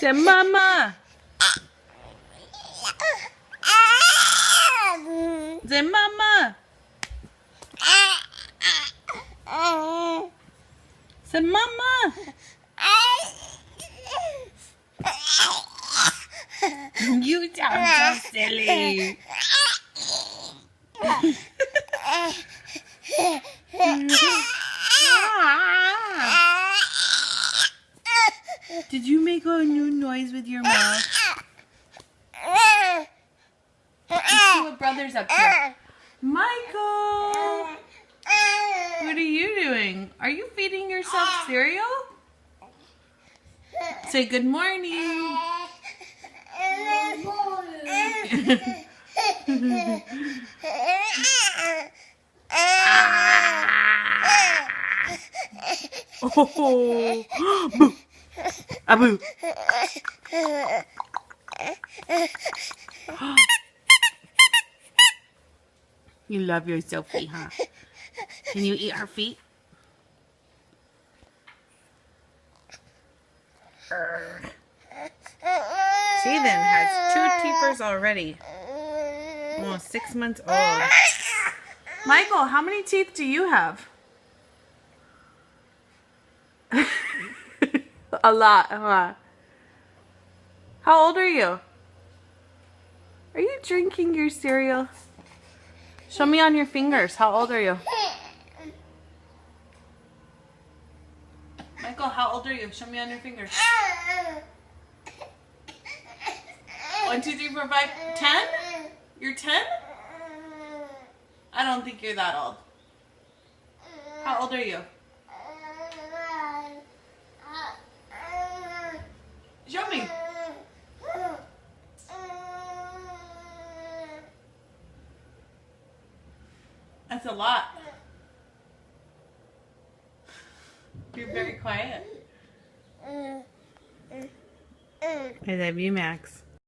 Say mama. Say mama. Say mama. You sound so silly. Did you make a new noise with your mouth? Let's see what brother's up to. Michael! What are you doing? Are you feeding yourself cereal? Say good morning. Oh, boo. Abu. You love your Sophie, huh? Can you eat her feet? Jayden has 2 teethers already. Almost 6 months old. Michael, how many teeth do you have? A lot, huh? How old are you? Are you drinking your cereal? Show me on your fingers. How old are you? Michael, how old are you? Show me on your fingers. 1, 2, 3, 4, 5, 10? You're 10? I don't think you're that old. How old are you? Show me. That's a lot. You're very quiet. I love you, Max.